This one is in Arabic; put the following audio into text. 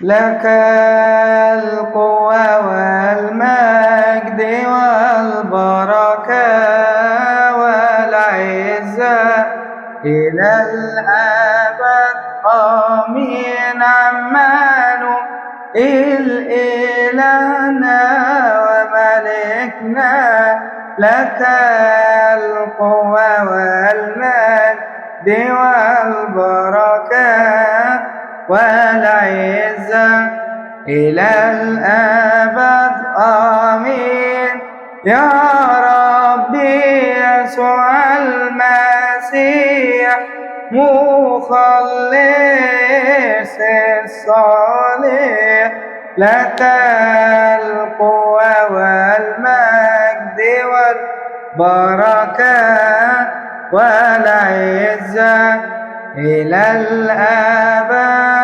لك القوة والمجد والبركة والعزة إلى الأبد. آمين. عمانو إلهنا وملكنا، لك القوة والمجد والبركة والعزة إلى الأبد. آمين. يا ربي يسوع المسيح مخلص الصالح، لك القوة والمجد والبركة والعزة إلى الأبد.